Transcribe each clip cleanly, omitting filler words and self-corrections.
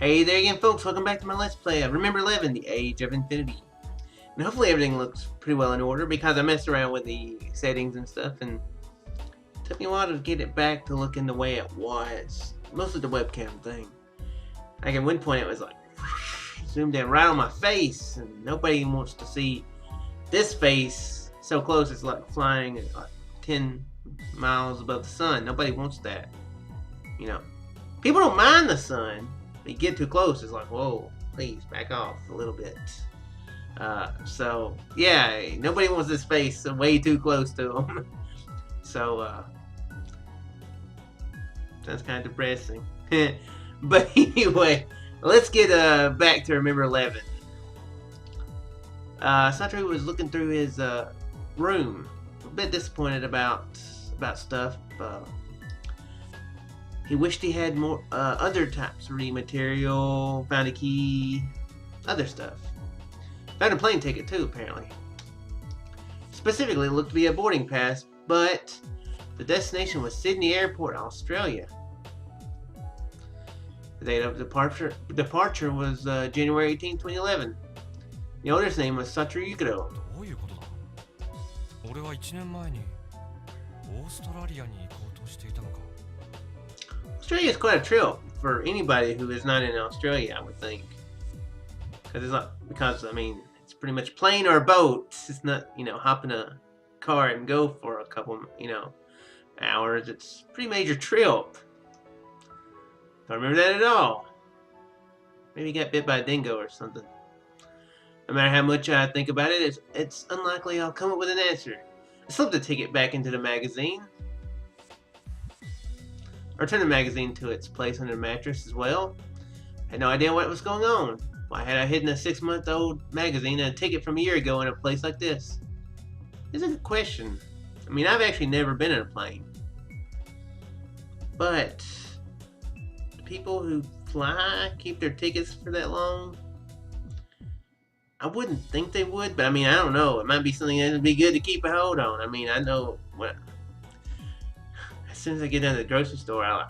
Hey there again, folks. Welcome back to my Let's Play of Remember11, The Age of Infinity. And hopefully everything looks pretty well in order because I messed around with the settings and stuff, and it took me a while to get it back to looking the way it was. Mostly the webcam thing. Like at one point it was like zoomed in right on my face, and nobody wants to see this face so close it's like flying at like 10 miles above the sun. Nobody wants that. You know, people don't mind the sun. But you get too close, it's like, whoa, please back off a little bit. So yeah, nobody wants this face way too close to them. So that's kind of depressing. But anyway, let's get back to Remember11. Satoru was looking through his room, a bit disappointed about stuff. He wished he had more other types of reading material, found a key, other stuff. Found a plane ticket too, apparently. Specifically, it looked to be a boarding pass, but the destination was Sydney Airport, Australia. The date of departure was January 18, 2011. The owner's name was Satoru Yukito. Australia is quite a trip for anybody who is not in Australia, I would think. Because I mean, it's pretty much plane or boat. It's not, hop in a car and go for a couple, hours. It's a pretty major trip. Don't remember that at all. Maybe he got bit by a dingo or something. No matter how much I think about it, it's unlikely I'll come up with an answer. I slipped the ticket back into the magazine. I returned the magazine to its place under the mattress as well. Had no idea what was going on. Why had I hidden a 6-month-old magazine and a ticket from a year ago in a place like this? It's a good question. I mean, I've actually never been in a plane. But the people who fly keep their tickets for that long? I wouldn't think they would, but I mean, I don't know. It might be something that would be good to keep a hold on. I mean, I know what. As soon as I get down to the grocery store, I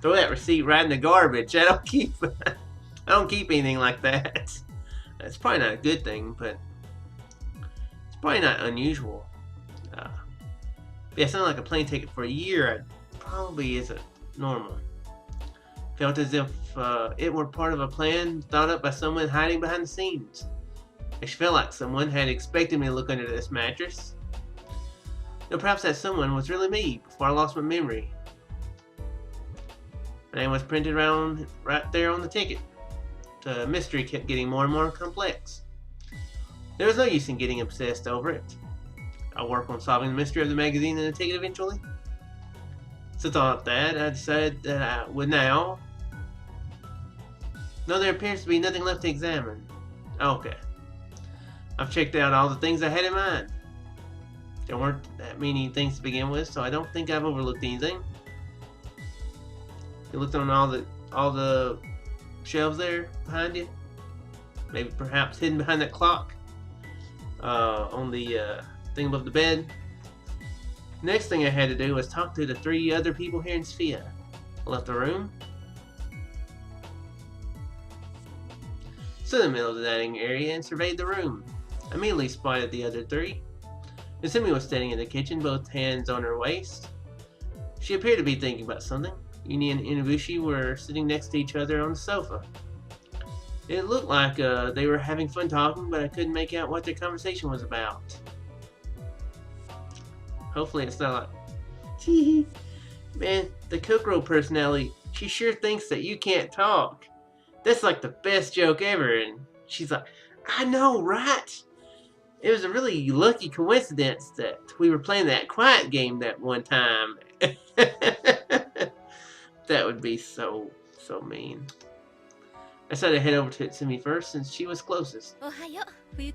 throw that receipt right in the garbage. I don't keep anything like that. That's probably not a good thing, but it's probably not unusual. Yeah, something like a plane ticket for a year probably isn't normal. Felt as if it were part of a plan thought up by someone hiding behind the scenes. It felt like someone had expected me to look under this mattress. Perhaps that someone was really me before I lost my memory. My name was printed right there on the ticket. The mystery kept getting more and more complex. There was no use in getting obsessed over it. I'll work on solving the mystery of the magazine and the ticket eventually. So thought that, I decided that I would now. No, there appears to be nothing left to examine. Okay. I've checked out all the things I had in mind. There weren't that many things to begin with, so I don't think I've overlooked anything. You looked on all the shelves there behind you. Maybe perhaps hidden behind that clock. On the thing above the bed. Next thing I had to do was talk to the 3 other people here in Sofia. I left the room. Stood in the middle of the dining area and surveyed the room. I immediately spotted the other 3. Utsumi was standing in the kitchen, both hands on her waist. She appeared to be thinking about something. Uni and Inabushi were sitting next to each other on the sofa. It looked like they were having fun talking, but I couldn't make out what their conversation was about. Hopefully it's not like, tee, man, the Kokoro personality, she sure thinks that you can't talk. That's like the best joke ever. And she's like, I know, right? It was a really lucky coincidence that we were playing that quiet game that one time. That would be so mean. I decided to head over to Utsumi first since she was closest. She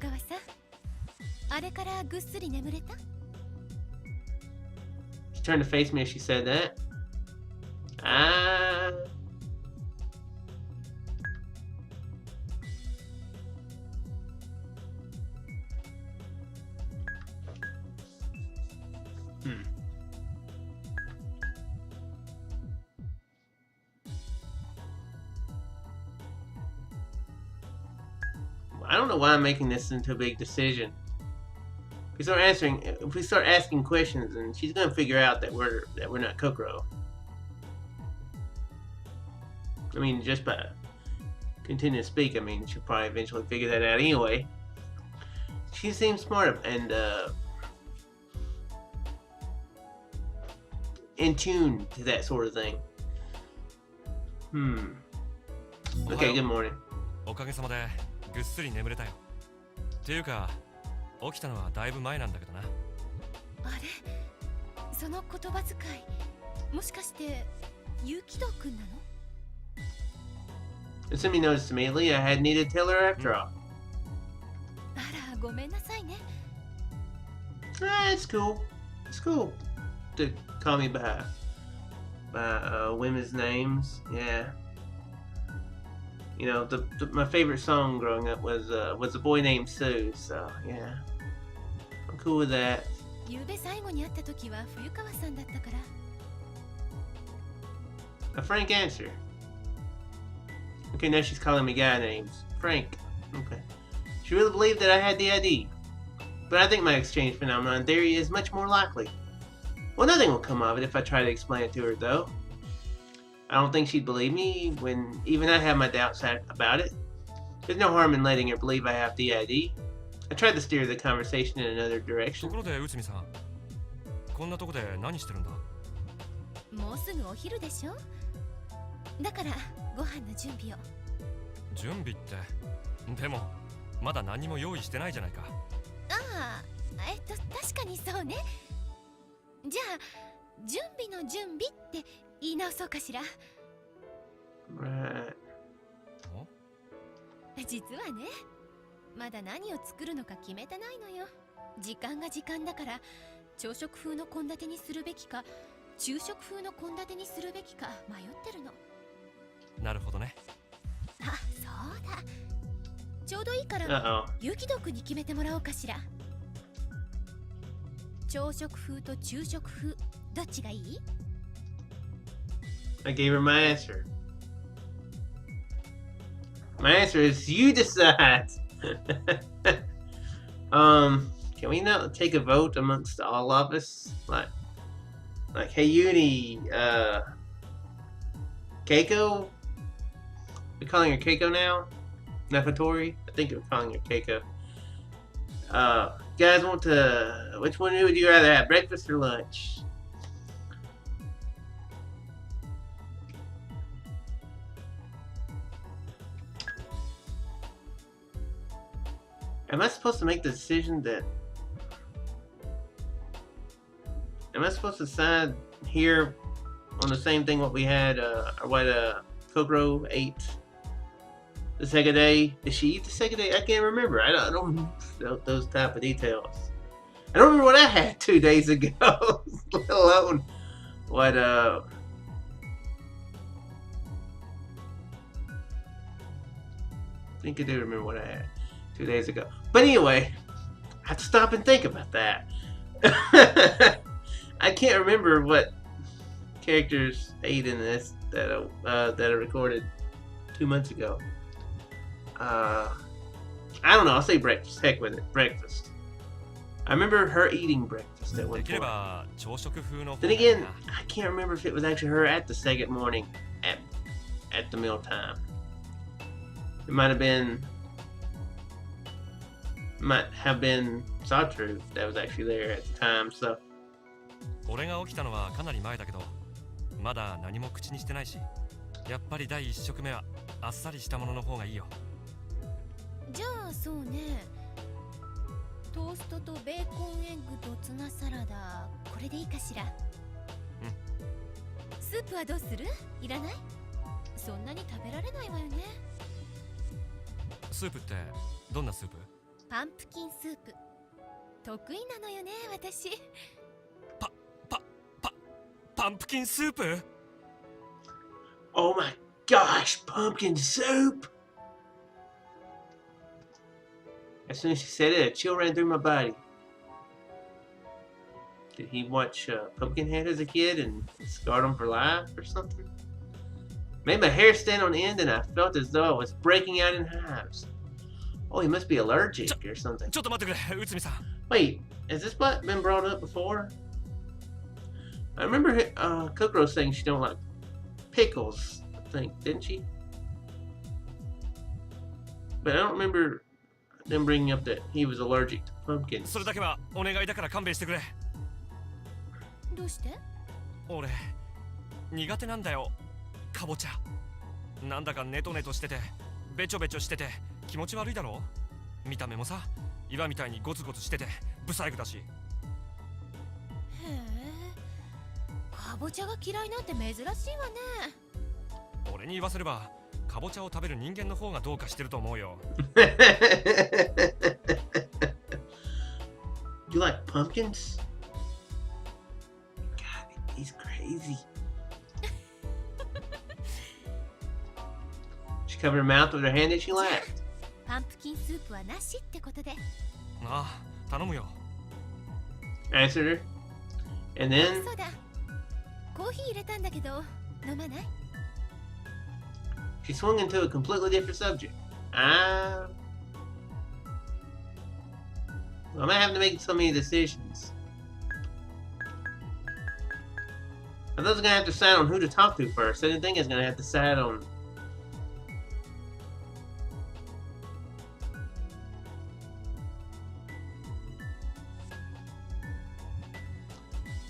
turned to face me as she said that. don't know why I'm making this into a big decision. If we start asking questions, and she's gonna figure out that we're not Kokoro. I mean, just by continuing to speak, I mean, she'll probably eventually figure that out anyway. She seems smart and in tune to that sort of thing. Okay, good morning. おかげさまでぐっすり眠れたよ。っていうか、起きたのはだいぶ前なんだけどな。あれ、その言葉遣い、もしかしてユキド君なの？Utsumi noticed immediately I hadn't needed to tell her after all. あら、ごめんなさいね。It's cool. It's cool to call me by women's names. Yeah. You know, my favorite song growing up was a boy named Sue. So yeah, I'm cool with that. ゆうべ最後に会った時は冬川さんだったから。A frank answer. Okay, now she's calling me guy names. Frank. Okay. She really believed that I had the ID. But I think my exchange phenomenon theory is much more likely. Well, nothing will come of it if I try to explain it to her, though. I don't think she'd believe me when even I have my doubts about it. There's no harm in letting her believe I have the ID. I tried to steer the conversation in another direction. ところで、内海さん、こんなとこで何してるんだ？もうすぐお昼でしょ？だからご飯の準備を。準備って、でもまだ何も用意してないじゃないか。ああ、確かにそうね。じゃあ準備の準備って言い直そうかしら。Right. 実はね、まだ何を作るのか決めてないのよ。時間が時間だから、朝食風の献立にするべきか、昼食風の献立にするべきか迷ってるの。なるほどね。あ、そうだ。ちょうどいいからユキド君に決めてもらおうかしら。朝食風と昼食風、どっちがいい？ I gave her my answer. My answer is you decide. Can we not take a vote amongst all of us? Like hey Uni, Keiko? We're calling her Keiko now? Nafatori? I think we're calling her Keiko. Guys want to... Which one would you rather have, breakfast or lunch? Am I supposed to make the decision that... Am I supposed to decide here on the same thing what we had, or what Kokoro ate the second day? Did she eat the second day? I can't remember. I don't know those type of details. I don't remember what I had 2 days ago, let alone what I think I do remember what I had 2 days ago. But anyway, I have to stop and think about that. I can't remember what characters ate in this that I recorded 2 months ago. I don't know. I'll say breakfast. Heck with it. Breakfast. I remember her eating breakfast at one point. Then again, I can't remember if it was actually her at the second morning at the mealtime. It might have been Satru that was actually there at the time. So. 俺が起きたのはかなり前だけど、まだ何も口にしてないし、やっぱり第一食目はあっさりしたものの方がいいよ。じゃあそうね。トーストとベーコンエッグとツナサラダ、これでいいかしら。うん。スープはどうする？いらない？そんなに食べられないわよね。スープってどんなスープ？パンプキンスープ。得意なのよね、私。パンプキンスープ？ Oh my gosh, pumpkin soup! As soon as she said it, a chill ran through my body. Did he watch Pumpkinhead as a kid and scarred him for life or something? Made my hair stand on end and I felt as though I was breaking out in hives. Oh, he must be allergic or something. ちょっと待ってくれ、内海さん。 Wait, has this been brought up before? I remember Kokoro saying she don't like pickles, I think, didn't she? But I don't remember them bringing up that he was allergic to pumpkins. それだけはお願いだから勘弁してくれ。どうして？俺苦手なんだよ、かぼちゃ。なんだかネトネトしててべちょべちょしてて気持ち悪いだろ。見た目もさ、岩みたいにゴツゴツしててブサイクだし。へえ、かぼちゃが嫌いなんて珍しいわね。俺に言わせればかぼちゃを食べる人間の方がどうかしてると思うよ。You like pumpkins? God, he's crazy. She covered her mouth with her hand and she laughed. パンプキンスープはなしってことで。ああ、頼むよ。I answered her. And then そうだ。コーヒー入れたんだけど飲まない？ she swung into a completely different subject. I'm gonna have to make so many decisions. I was gonna have to decide on who to talk to first. I didn't think I was gonna have to decide on.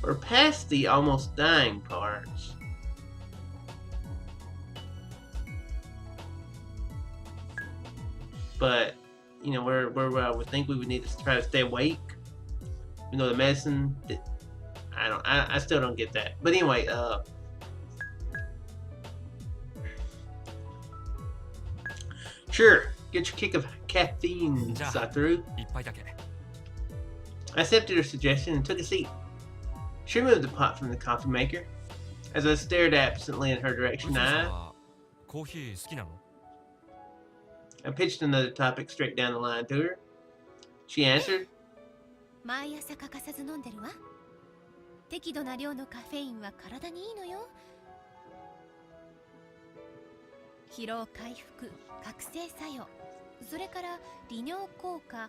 We're past the almost dying parts. But, you know, where I would think we would need to try to stay awake. You know, the medicine, I still don't get that. But anyway, sure, get your kick of caffeine, Satoru. 一杯だけ。 I accepted her suggestion and took a seat. She removed the pot from the coffee maker. As I stared absently in her direction, コーヒー好きなの？ I pitched another topic straight down the line to her. She answered, 毎朝欠かさず飲んでるわ。適度な量のカフェインは体にいいのよ。疲労回復、覚醒作用、それから利尿効果、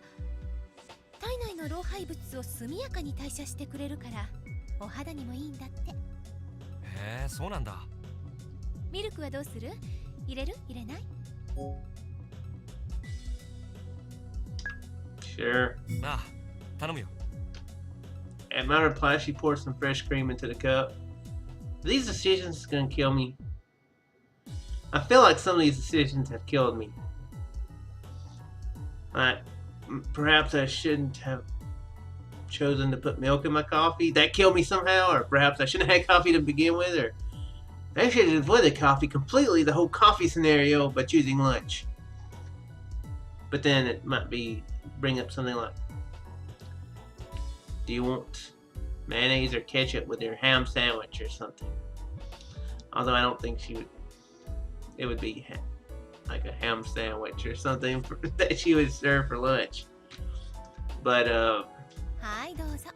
体内の老廃物を速やかに代謝してくれるからお肌にもいいんだって。へえ、そうなんだ。ミルクはどうする？入れる？入れない？ Sure. ああ、頼むよ。 At my reply, she poured some fresh cream into the cup. These decisions are gonna kill me. I feel like some of these decisions have killed me. Perhaps I shouldn't have chosen to put milk in my coffee. That killed me somehow. Or perhaps I shouldn't have had coffee to begin with. Or I should have avoided coffee completely, the whole coffee scenario, by choosing lunch. But then it might bring up something like, do you want mayonnaise or ketchup with your ham sandwich or something? Although I don't think it would be like a ham sandwich or something that she would serve for lunch. Butはいどうぞ。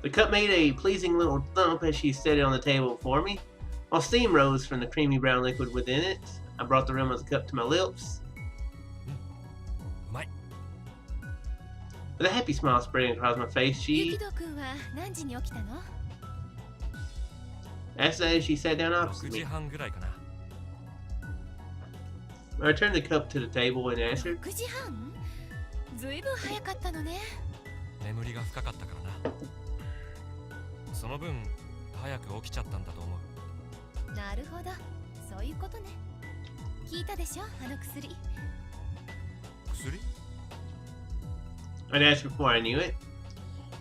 the cup made a pleasing little thump as she set it on the table before me, while steam rose from the creamy brown liquid within it. I brought the rim of the cup to my lips. うまい。 With a happy smile spreading across my face, ゆ she きどくんは何時に起きたの？ asked as she sat down 6 opposite 時 me. 半ぐらいかな。 I returned the cup to the table and answered, 6時半？ずいぶん早かったのね。眠りが深かったからな。その分早く起きちゃったんだと思う。なるほど、そういうことね。聞いたでしょ、あの薬。薬？ I'd asked before I knew it.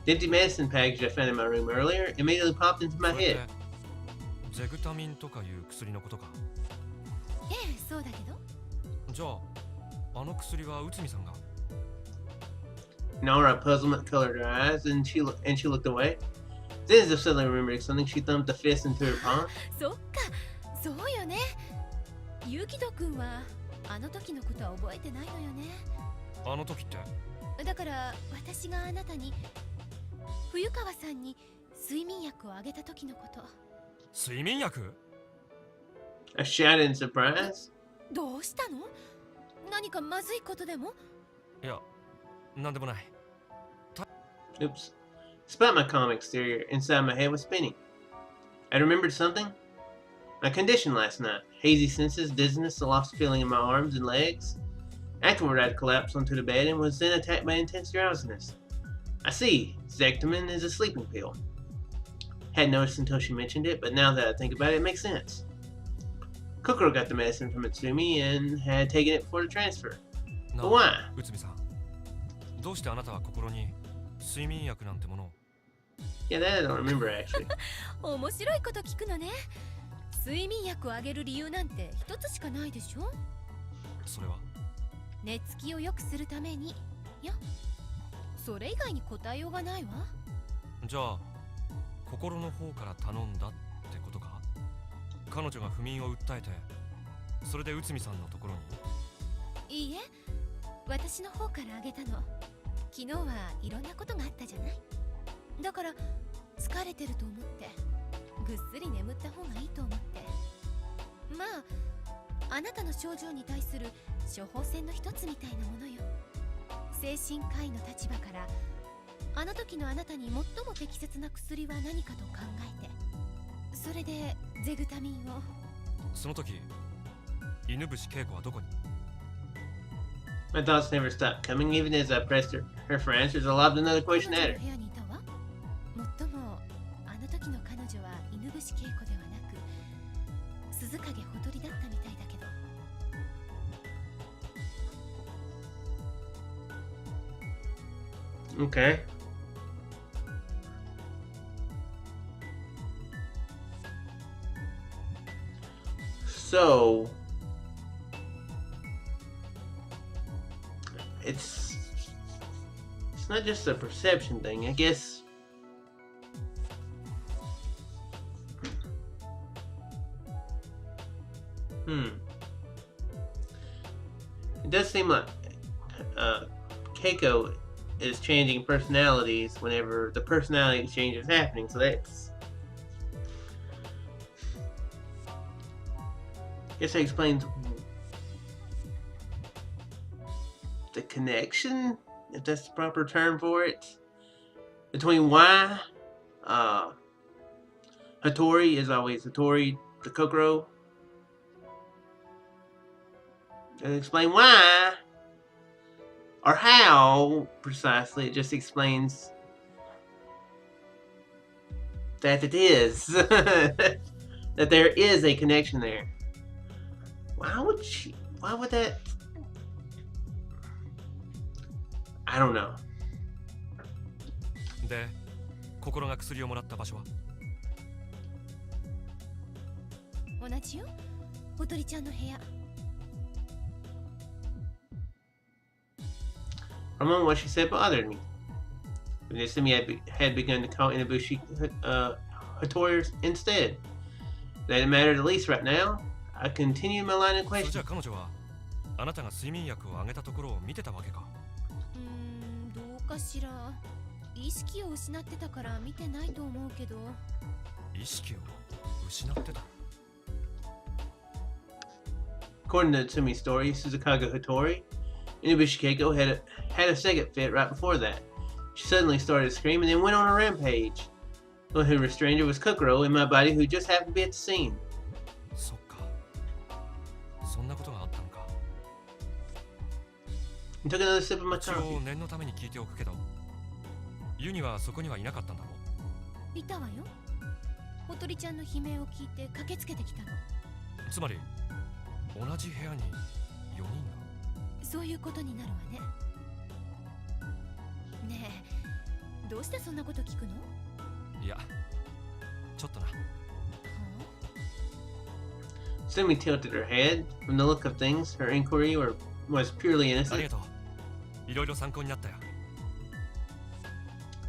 The empty medicine package I found in my room earlier immediately popped into my それっ head. てゼグタミンとかいう薬のことか。ええ、そうだけど。じゃああの薬は内海さんが。 Nora, puzzlement colored her eyes, and she looked away. Then, as if suddenly remembering something, she thumped a fist into her palm. そっか、そうよね。ゆきどくんはあの時のことは覚えてないのよね。あの時って？だから私があなたに冬川さんに睡眠薬をあげた時のこと。睡眠薬？ I shouted in surprise. どうしたの？何かまずいことでも？いや、なんでもない。 Oops. Despite my calm exterior, inside my head was spinning. I remembered something. My condition last night. Hazy senses, dizziness, a lost feeling in my arms and legs. Afterward, I'd collapsed onto the bed and was then attacked by intense drowsiness. I see. Zectamin is a sleeping pill. Hadn't noticed until she mentioned it, but now that I think about it, it makes sense. Kokoro got the medicine from Utsumi and had taken it before the transfer. But why? 内海さん、どうしてあなたは心に睡眠薬なんてものを？ Yeah, that I don't remember actually. 面白いこと聞くのね。睡眠薬をあげる理由なんて一つしかないでしょ。それは寝つきを良くするためによ。それ以外に答えようがないわ。じゃあ心の方から頼んだってことか？彼女が不眠を訴えて、それで内海さんのところに？いいえ、私の方からあげたの。昨日はいろんなことがあったじゃない。だから疲れてると思ってぐっすり眠った方がいいと思って。まああなたの症状に対する処方箋の一つみたいなものよ。精神科医の立場からあの時のあなたに最も適切な薬は何かと考えて、それでゼグタミンを。その時犬伏恵子はどこに？ My thoughts never stopped coming, even as I pressed her for answers. I lobbed another 彼 question 女 at の her. 部屋にいたわ。もっともあの時の彼女は犬伏恵子ではなく鈴影ほとりだったみたいだけど。Okay. So it's not just a perception thing, I guess. It does seem like Keiko is changing personalities whenever the personality exchange is happening, so that's... I guess that explains the connection, if that's the proper term for it, between why Hattori is always Hattori the Kokoro. And explain why or how precisely. It just explains that it is that there is a connection there. Why would that? I don't know. で、心が薬をもらった場所は？同じよ、おとりちゃんの部屋。For a moment, what she said bothered me. Utsumi had begun to call Inabushi Hattori instead. That didn't matter the least right now. I continued my line of それじゃ questioning. あ彼女はあなたが睡眠薬をあげたところを見てたわけか？どうかしら。意識を失ってたから見てないと思うけど。意識を失ってた？ According to Utsumi's story, Suzakaga Hattori, Inabushi Keiko had a second fit right before that. She suddenly started to scream and then went on a rampage. The one who restrained her was Kokoro in my body, who just happened to be at the scene. そっか。そんなことがあったのか。 I took another sip of my 一 coffee. 応念のために聞いておくけど、ユニはそこにはいなかったんだろいたわよ。おとりちゃんの悲鳴を聞いて駆けつけてきたの。う？つまり同じ部屋に4人が？そういうことになるわね。ねえ、どうしてそんなこと聞くの？いや、ちょっとな。 Sumi tilted her head. From the look of things, her inquiry was purely あり innocent. がとう。いろいろ参考になったよ。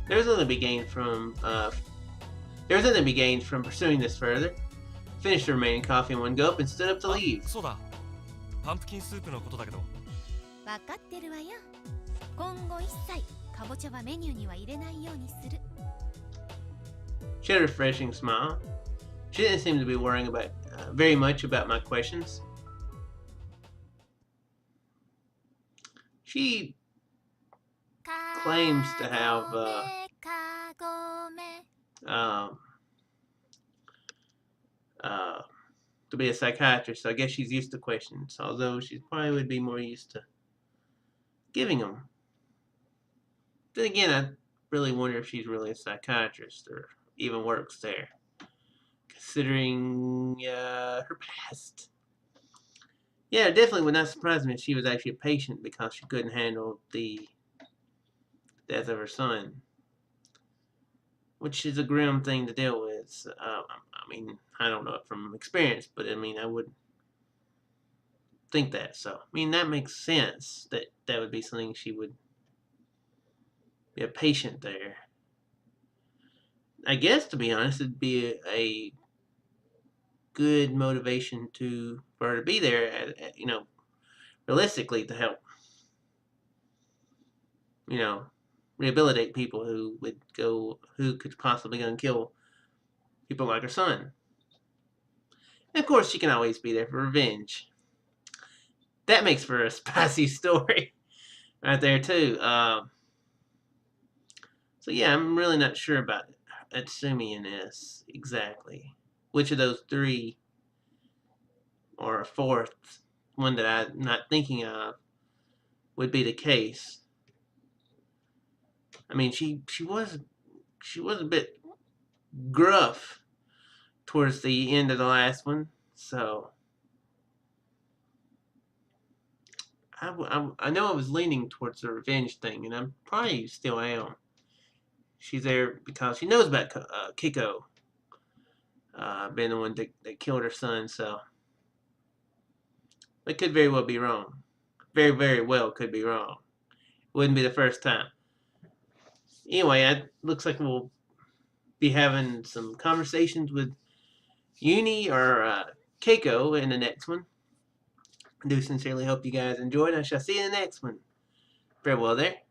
There was nothing to be gained from pursuing this further. Finished the remaining coffee in one gulp and stood up to あ、 leave. そうだ。パンプキンスープのことだけど。わかってるわよ。今後一切かぼちゃはメニューには入れないようにする。 She had a refreshing smile. She didn't seem to be worrying very much about my questions. She claims to have um, to be a psychiatrist, so I guess she's used to questions, although she probably would be more used to giving them. Then again, I really wonder if she's really a psychiatrist or even works there, considering her past. Yeah, it definitely would not surprise me if she was actually a patient because she couldn't handle the death of her son, which is a grim thing to deal with. I mean, I don't know it from experience, but I mean, I would think that. So, I mean, that makes sense that that would be something she would be a patient there. I guess, to be honest, it'd be a good motivation for her to be there, realistically to help, you know, rehabilitate people who could possibly go and kill people like her son. And of course, she can always be there for revenge. That makes for a spicy story right there too. So yeah, I'm really not sure about Utsumi in this exactly. Which of those three, or a fourth one that I'm not thinking of, would be the case. I mean, she was a bit gruff towards the end of the last one, so I know I was leaning towards the revenge thing, and I probably still am. She's there because she knows about Kiko being the one that killed her son, so it could very well be wrong. Very, very well could be wrong. Wouldn't be the first time. Anyway, it looks like we'll be having some conversations with Uni or Keiko in the next one. I do sincerely hope you guys enjoyed. I shall see you in the next one. Farewell there.